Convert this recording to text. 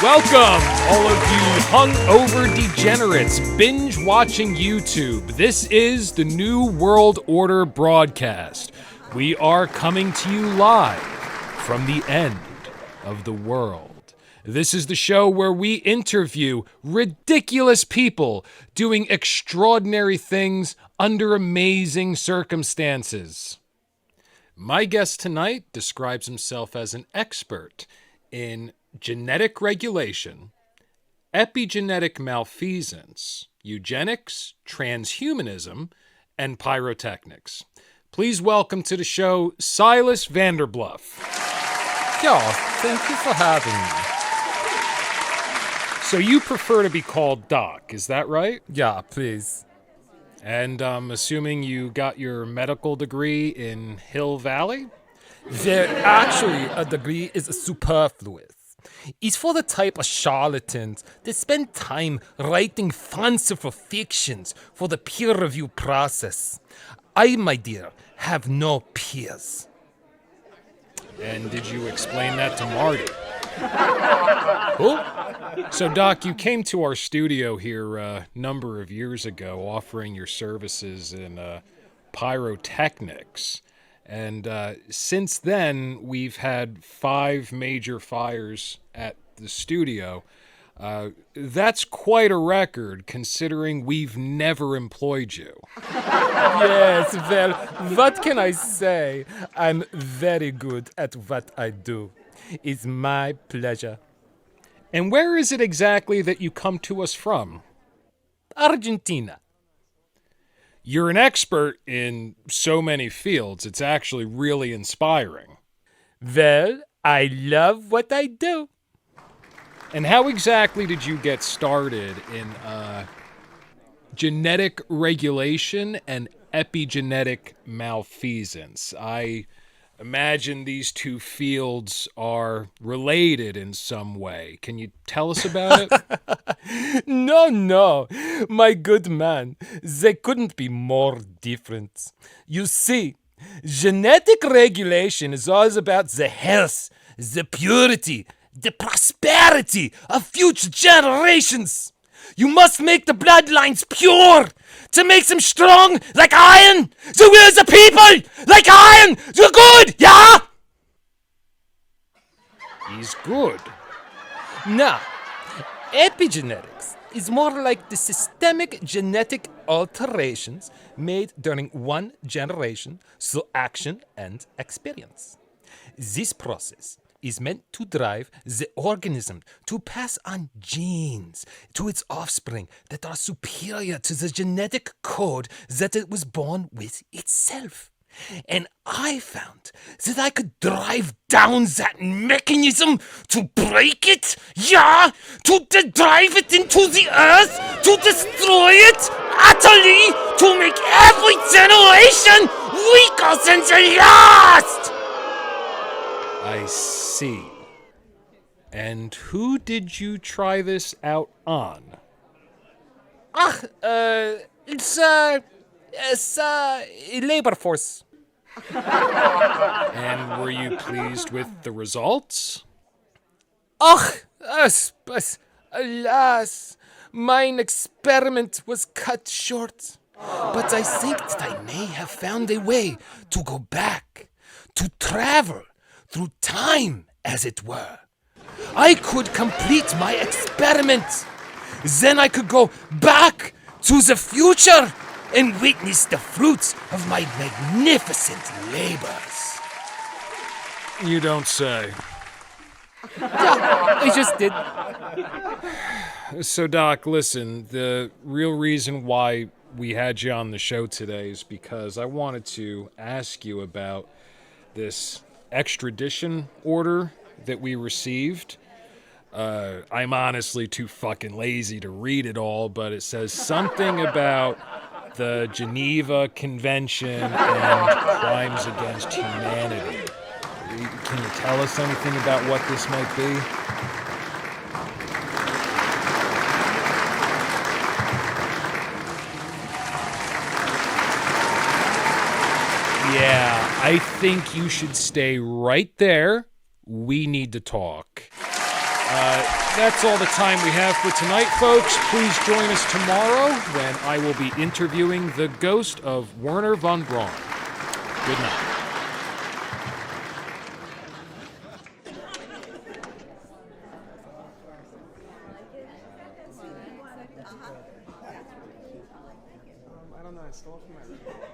Welcome, all of you hungover degenerates binge-watching YouTube. This is the New World Order broadcast. We are coming to you live from the end of the world. This is the show where we interview ridiculous people doing extraordinary things under amazing circumstances. My guest tonight describes himself as an expert in genetic regulation, epigenetic malfeasance, eugenics, transhumanism, and pyrotechnics. Please welcome to the show, Cylus VanderBluff. Yeah, thank you for having me. So you prefer to be called Doc, is that right? Yeah, please. And I'm assuming you got your medical degree in Hill Valley? Actually, a degree is superfluous. It's for the type of charlatans that spend time writing fanciful fictions for the peer review process. I, my dear, have no peers. And did you explain that to Marty? Oh. So, Doc, you came to our studio here a number of years ago offering your services in pyrotechnics. And since then, we've had 5 major fires at the studio. That's quite a record, considering we've never employed you. Yes, well, what can I say? I'm very good at what I do. It's my pleasure. And where is it exactly that you come to us from? Argentina. You're an expert in so many fields. It's actually really inspiring. Well, I love what I do. And how exactly did you get started in genetic regulation and epigenetic malfeasance? I imagine these two fields are related in some way. Can you tell us about it? No, my good man. They couldn't be more different. You see, genetic regulation is all about the health, the purity, the prosperity of future generations. You must make the bloodlines pure to make them strong like iron. The will of the people like iron. You're good, yeah? He's good. Now, epigenetics is more like the systemic genetic alterations made during one generation through action and experience. This process is meant to drive the organism to pass on genes to its offspring that are superior to the genetic code that it was born with itself. And I found that I could drive down that mechanism to break it, yeah, to drive it into the earth, to destroy it utterly, to make every generation weaker than the last. I see. And who did you try this out on? It's labor force. And were you pleased with the results? Alas, mine experiment was cut short. But I think that I may have found a way to go back, to travel through time, as it were. I could complete my experiment. Then I could go back to the future and witness the fruits of my magnificent labors. You don't say. Yeah, I just did. So, Doc, listen, the real reason why we had you on the show today is because I wanted to ask you about this extradition order that we received. I'm honestly too fucking lazy to read it all, but it says something about the Geneva Convention and crimes against humanity. Can you tell us anything about what this might be? Yeah, I think you should stay right there. We need to talk. That's all the time we have for tonight, folks. Please join us tomorrow when I will be interviewing the ghost of Werner von Braun. Good night. I don't know, I stole it from my